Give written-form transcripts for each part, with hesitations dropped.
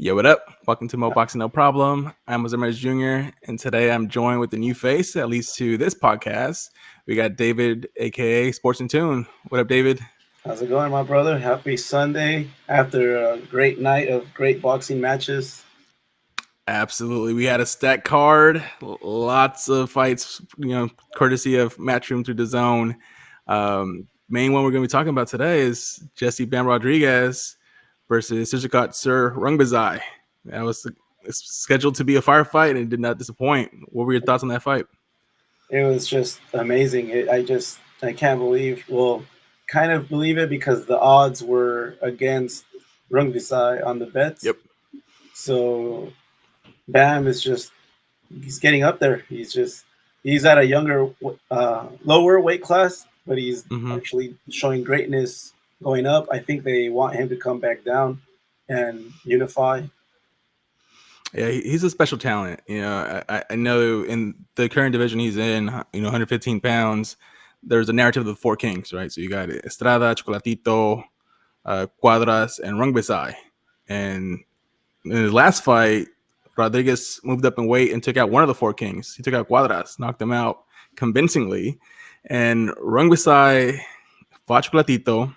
Yo, what up? Welcome to Mo Boxing No Problem. I'm Ramirez Jr., and today I'm joined with a new face, at least to this podcast. We got David, aka SportsNTunes. What up, David? How's it going, my brother? Happy Sunday after a great night of great boxing matches. Absolutely. We had a stacked card, lots of fights, courtesy of Matchroom through the zone. Main one we're going to be talking about today is Jesse Bam Rodriguez versus Srisaket Sor Rungvisai. That was scheduled to be a firefight and it did not disappoint. What were your thoughts on that fight? It was just amazing. I can't believe, well, kind of believe it because the odds were against Rungvisai on the bets. Yep. So Bam is just, he's getting up there. He's at a younger, lower weight class, but he's actually showing greatness going up. I think they want him to come back down and unify. Yeah, he's a special talent. I know in the current division he's in, 115 pounds, there's a narrative of the four kings, right? So you got Estrada, Chocolatito, Cuadras, and Rungvisai. And in his last fight, Rodriguez moved up in weight and took out one of the four kings. He took out Cuadras, knocked him out convincingly. And Rungvisai fought Chocolatito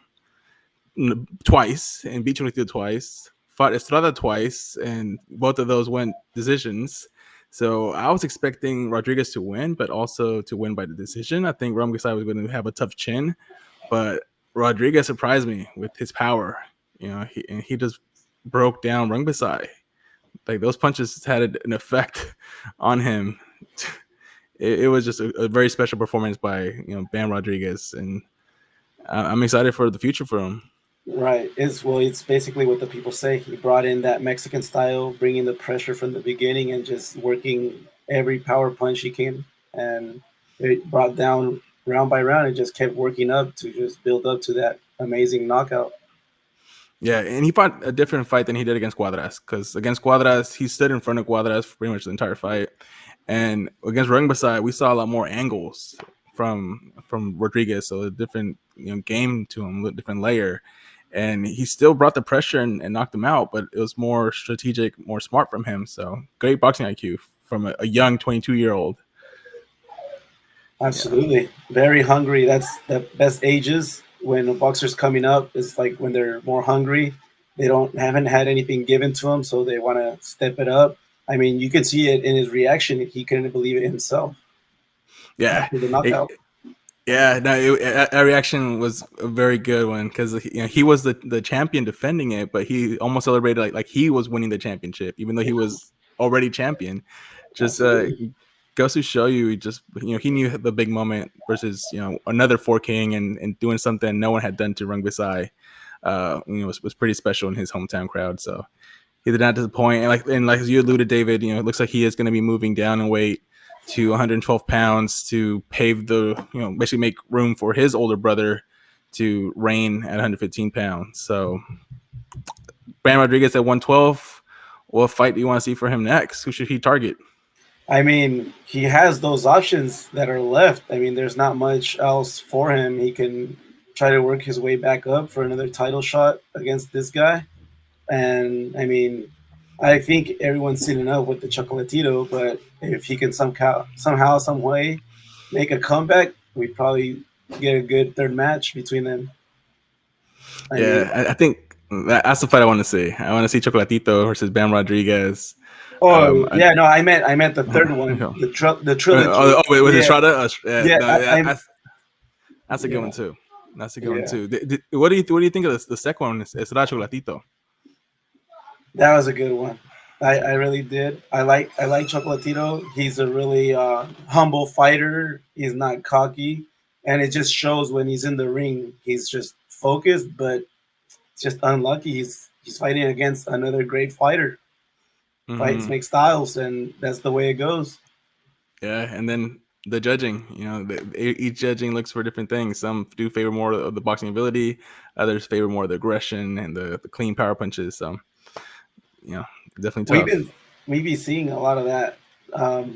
twice and beat Chocolatito twice. Fought Estrada twice, and both of those went decisions. So I was expecting Rodriguez to win, but also to win by the decision. I think Rungvisai was going to have a tough chin, but Rodriguez surprised me with his power. He just broke down Rungvisai. Like those punches had an effect on him. It was just a very special performance by Bam Rodriguez, and I'm excited for the future for him. Right. It's basically what the people say. He brought in that Mexican style, bringing the pressure from the beginning and just working every power punch he can. And it brought down round by round and just kept working up to just build up to that amazing knockout. Yeah, and he fought a different fight than he did against Cuadras, because against Cuadras, he stood in front of Cuadras for pretty much the entire fight. And against Rungvisai, we saw a lot more angles from Rodriguez, so a different game to him, a different layer. And he still brought the pressure and knocked him out, but it was more strategic, more smart from him. So great boxing IQ from a young 22-year-old. Absolutely. Yeah. Very hungry. That's the best ages when a boxer's coming up. It's like when they're more hungry. They haven't had anything given to them, so they want to step it up. I mean, you could see it in his reaction. He couldn't believe it himself. Yeah. After the knockout. Yeah, no, that reaction was a very good one because he was the champion defending it, but he almost celebrated like he was winning the championship, even though he was already champion. Just goes to show you, he knew the big moment versus another four king and doing something no one had done to Rungvisai. Was pretty special in his hometown crowd. So he did not disappoint. And like as you alluded, David, it looks like he is going to be moving down in weight to 112 pounds to pave basically make room for his older brother to reign at 115 pounds. So Bam Rodriguez at 112, what fight do you want to see for him next? Who should he target? I mean, he has those options that are left. I mean, there's not much else for him. He can try to work his way back up for another title shot against this guy. And I mean, I think everyone's seen enough with the Chocolatito, but if he can somehow, some way make a comeback, we probably get a good third match between them. I think that's the fight I want to see. I want to see Chocolatito versus Bam Rodriguez. I meant the third one, the trilogy. Wait, was it Estrada? That's a good one too. That's a good one too. What do you think of the second one? Estrada Chocolatito. That was a good one. I really did. I like Chocolatito. He's a really humble fighter. He's not cocky, and it just shows when he's in the ring. He's just focused, but it's just unlucky. He's fighting against another great fighter. Mm-hmm. Fights make styles, and that's the way it goes. Yeah, and then the judging. Each judging looks for different things. Some do favor more of the boxing ability. Others favor more of the aggression and the clean power punches. So, definitely tough. We've been seeing a lot of that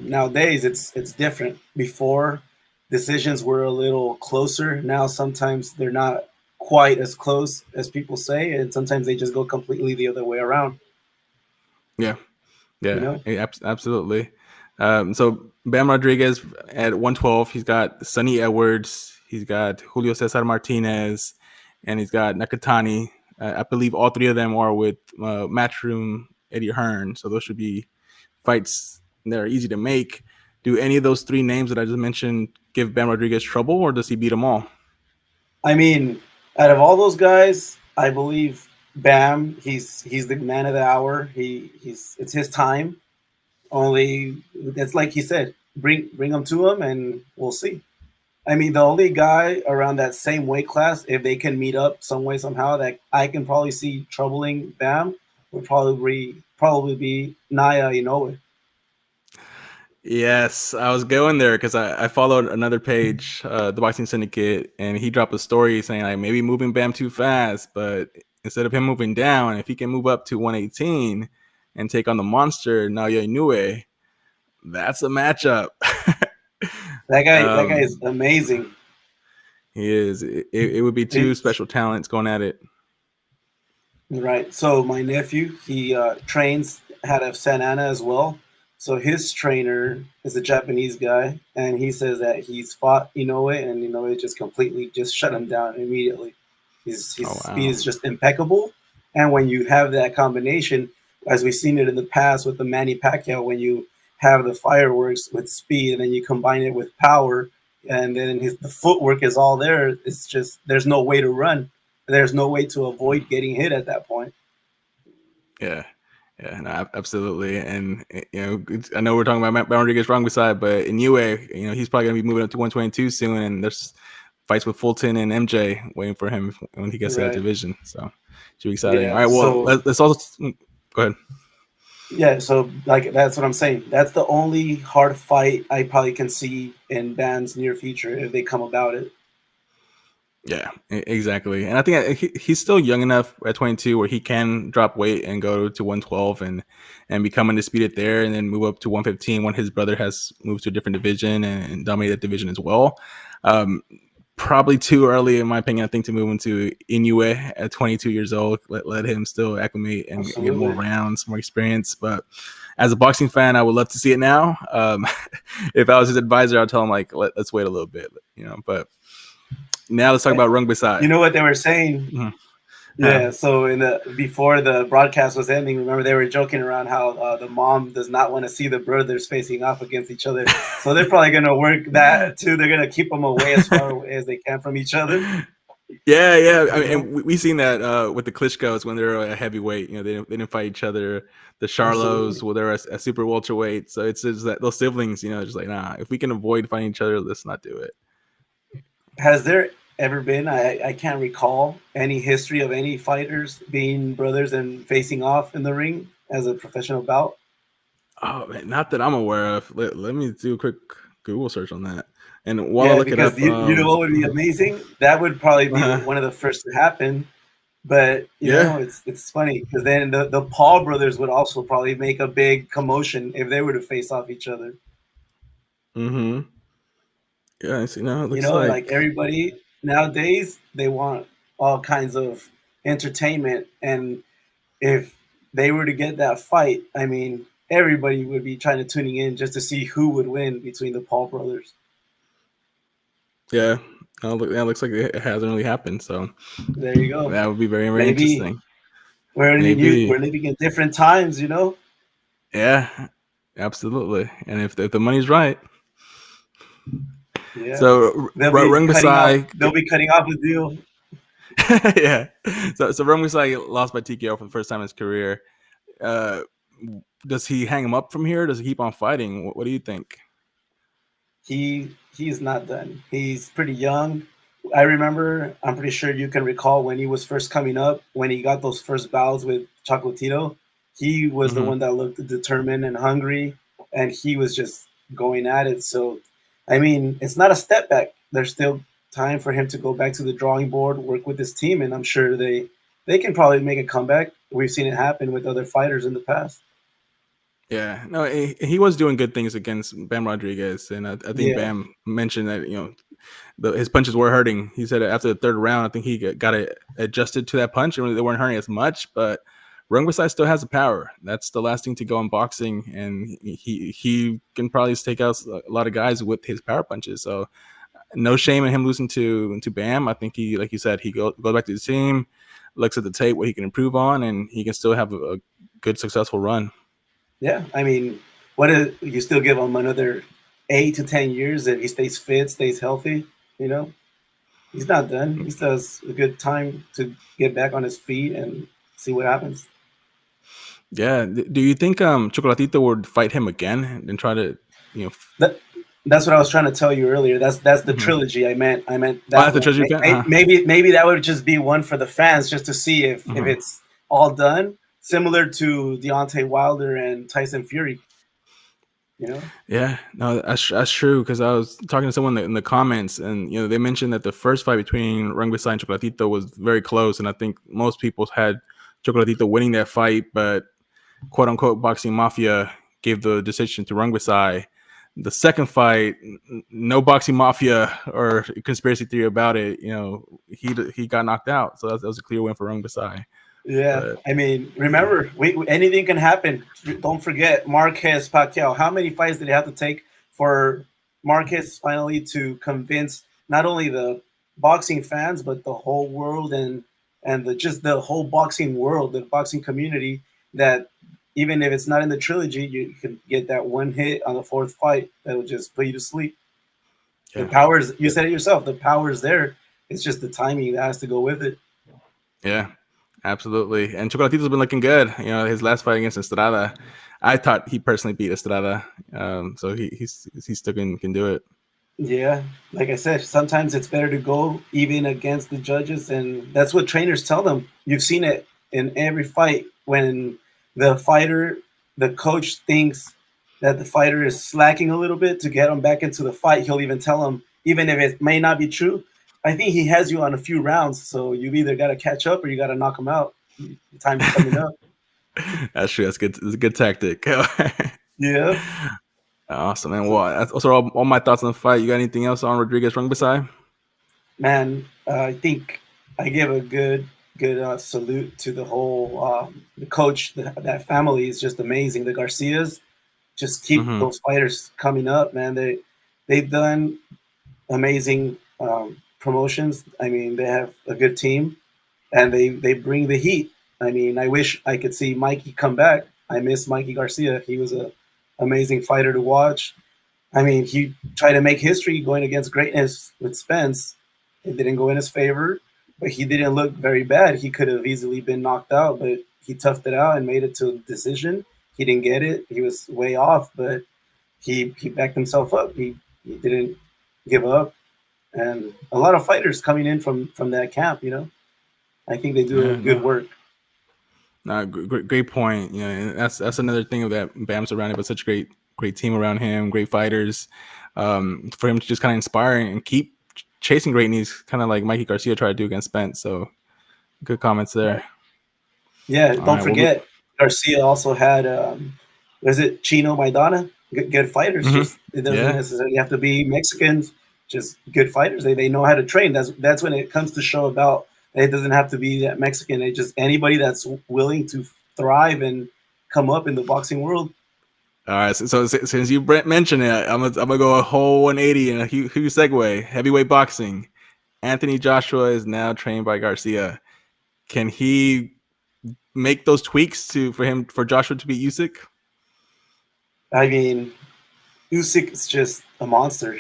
nowadays. It's different. Before, decisions were a little closer. Now sometimes they're not quite as close as people say, and sometimes they just go completely the other way around. Yeah, You yeah, know, absolutely. So Bam Rodriguez at 112, he's got Sonny Edwards, he's got Julio Cesar Martinez, and he's got Nakatani. I believe all three of them are with Matchroom Eddie Hearn, so those should be fights that are easy to make. Do any of those three names that I just mentioned give Bam Rodriguez trouble, or does he beat them all? I mean, out of all those guys, I believe Bam, he's the man of the hour. He's it's his time. Only it's like he said, bring him to him, and we'll see. I mean, the only guy around that same weight class, if they can meet up some way somehow, that I can probably see troubling Bam would probably be Naya Inoue. Yes, I was going there because I followed another page, the Boxing Syndicate, and he dropped a story saying like maybe moving Bam too fast, but instead of him moving down, if he can move up to 118 and take on the monster Naoya Inoue, that's a matchup. That guy is um, amazing. he is. It would be two It's special talents going at it. right. So my nephew, he trains out of Santa Ana as well. So his trainer is a Japanese guy, and he says that he's fought Inoue, and Inoue just completely just shut him down immediately. His Oh speed wow. is just impeccable, and when you have that combination, as we've seen it in the past with the Manny Pacquiao, when you have the fireworks with speed, and then you combine it with power, and then the footwork is all there. It's just there's no way to run. There's no way to avoid getting hit at that point. Yeah. Yeah, no, absolutely, and I know we're talking about Rodriguez wrong beside, but in UA, he's probably gonna be moving up to 122 soon, and there's fights with Fulton and MJ waiting for him when he gets to that Right. division. So should be exciting. All Yeah. right, well So let's also go ahead. yeah. So like that's what I'm saying. That's the only hard fight I probably can see in Bam's near future if they come about it. Yeah, exactly. And I think he's still young enough at 22 where he can drop weight and go to 112 and become undisputed there, and then move up to 115 when his brother has moved to a different division and dominate that division as well. Um, Probably too early, in my opinion, I think, to move into Inoue at 22 years old. Let him still acclimate and get more Absolutely. rounds, more experience. But as a boxing fan, I would love to see it now. If I was his advisor, I'd tell him like, let's wait a little bit, But now let's talk about Rung You Bisai. know what they were saying? Mhm. Yeah. Yeah. So in the before the broadcast was ending, remember they were joking around how the mom does not want to see the brothers facing off against each other. So they're probably going to work that too. They're going to keep them away as far away as they can from each other. Yeah, yeah. I You mean, know. and we seen that with the Klitschko's when they were a heavyweight. They didn't fight each other. The Charlos, Absolutely. well, they're a super welterweight. So it's just that those siblings, just like, nah. If we can avoid fighting each other, let's not do it. Has there ever been, I can't recall, any history of any fighters being brothers and facing off in the ring as a professional bout? Oh man, not that I'm aware of. Let me do a quick Google search on that. And while I Yeah, look it because up, you know what would be amazing? That would probably be uh, one of the first to happen. But yeah. it's funny because then the Paul brothers would also probably make a big commotion if they were to face off each other. Mm-hmm. Yeah, I see now. It looks Like like everybody nowadays, they want all kinds of entertainment, and if they were to get that fight, I mean, everybody would be trying to tuning in just to see who would win between the Paul brothers. yeah. That looks like it hasn't really happened. So There you go. that would be very, very Maybe interesting. we're Maybe. living in different times. Yeah, absolutely. And if the money's right, Yeah, so Rung Masai, they'll be cutting off the deal. yeah. So Rung Masai lost by TKO for the first time in his career. Uh, does he hang him up from here? Does he keep on fighting? What do you think? He's not done. He's pretty young. I remember, I'm pretty sure you can recall when he was first coming up, when he got those first bouts with Chocolatito, he was the Mm-hmm. one that looked determined and hungry, and he was just going at it. So, I mean, it's not a step back. There's still time for him to go back to the drawing board, work with his team, and I'm sure they can probably make a comeback. We've seen it happen with other fighters in the past. Yeah, no, he was doing good things against Bam Rodriguez, and I think Yeah, Bam mentioned that his punches were hurting. He said after the third round, I think he got it adjusted to that punch, and they weren't hurting as much. But Rungvisai still has the power. That's the last thing to go in boxing, and he can probably take out a lot of guys with his power punches. So no shame in him losing to Bam. I think he, like you said, he goes back to the team, looks at the tape, what he can improve on, and he can still have a good, successful run. Yeah, I mean, what is, you still give him another 8 to 10 years if he stays fit, stays healthy. You know, he's not done. He still has a good time to get back on his feet and see what happens. Yeah. Do you think Chocolatito would fight him again and try to, you know? That that's what I was trying to tell you earlier. That's the Mhm. trilogy. I meant Oh, that that's the one. treasure pen. Maybe that would just be one for the fans, just to see if Mhm. it's all done, similar to Deontay Wilder and Tyson Fury. You know? Yeah, no, that's true. Because I was talking to someone in the comments, and they mentioned that the first fight between Rungvisai and Chocolatito was very close, and I think most people had Chocolatito winning that fight, but quote unquote boxing mafia gave the decision to Rungvisai. The second fight, no boxing mafia or conspiracy theory about it. He got knocked out, so that was a clear win for Rungvisai. Yeah, But I mean, yeah. remember, anything can happen. Don't forget Marquez Pacquiao. How many fights did he have to take for Marquez finally to convince not only the boxing fans but the whole world and just the whole boxing world, the boxing community, that even if it's not in the trilogy, you can get that one hit on the fourth fight that will just put you to sleep. The Yeah. powers, you said it yourself, the power's there. It's just the timing that has to go with it. Yeah, absolutely. And Chocolatito's been looking good. His last fight against Estrada, I thought he personally beat Estrada. So he still can do it. Yeah, like I said, sometimes it's better to go even against the judges, and that's what trainers tell them. You've seen it in every fight when the fighter, the coach thinks that the fighter is slacking a little bit to get him back into the fight. He'll even tell him, even if it may not be true. I think he has you on a few rounds, so you've either got to catch up or you got to knock him out. The time's coming up. That's true. That's good. It's a good tactic. Yeah. Awesome. And well, those are all my thoughts on the fight. You got anything else on Rodriguez Rungbasai? Man, I think I give a good salute to the whole the coach. That family is just amazing. The Garcias just keep Mm-hmm. those fighters coming up, man. They've done amazing promotions. I mean, they have a good team, and they bring the heat. I mean, I wish I could see Mikey come back. I miss Mikey Garcia. He was a amazing fighter to watch. I mean, he tried to make history going against greatness with Spence. It didn't go in his favor, but he didn't look very bad. He could have easily been knocked out, but he toughed it out and made it to a decision. He didn't get it. He was way off, but he backed himself up. He didn't give up. And a lot of fighters coming in from that camp, I think they do a Yeah, good no. work. No, great point. And that's another thing of that Bam surrounded by such great team around him, great fighters. For him to just kind of inspire and keep chasing greatness, kind of like Mikey Garcia tried to do against Spence. So good comments there. Right. Yeah, All don't right. Well, forget Garcia also had was it Chino Maidana? Good fighters. Just it doesn't yeah. necessarily have to be Mexicans. Just good fighters. They know how to train. That's when it comes to show about. It doesn't have to be that Mexican. It just anybody that's willing to thrive and come up in the boxing world. All right. So since you mentioned it, I'm gonna go a whole 180 and a huge segue. Heavyweight boxing. Anthony Joshua is now trained by Garcia. Can he make those tweaks for Joshua to beat Usyk? I mean, Usyk is just a monster.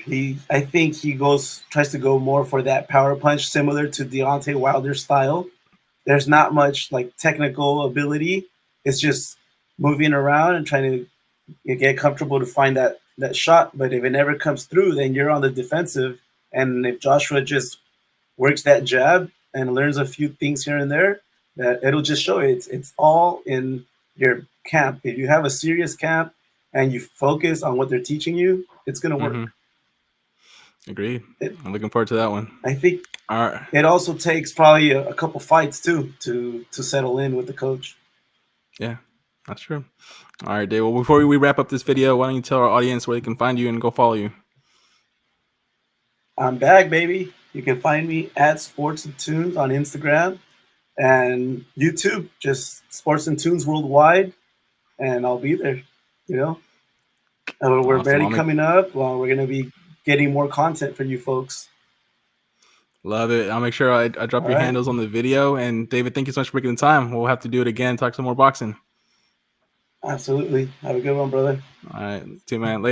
I think he tries to go more for that power punch, similar to Deontay Wilder style. There's not much like technical ability. It's just moving around and trying to get comfortable to find that shot. But if it never comes through, then you're on the defensive. And if Joshua just works that jab and learns a few things here and there, that it'll just show it's all in your camp. If you have a serious camp and you focus on what they're teaching you, it's gonna Mm-hmm. work. Agreed. It, I'm looking forward to that one. I think All right. it also takes probably a couple fights too to settle in with the coach. Yeah, that's true. All right, Dave. Well, before we wrap up this video, why don't you tell our audience where they can find you and go follow you? I'm back, baby. You can find me at SportsNTunes on Instagram. and YouTube, just Sports and Tunes Worldwide, and I'll be there. You know, we're Awesome. barely coming up. Well, we're gonna be getting more content for you folks. Love it. I'll make sure I drop All your right, handles on the video. And David, thank you so much for making the time. We'll have to do it again, talk some more boxing. absolutely. Have a good one, brother. All right. See you, man. Later.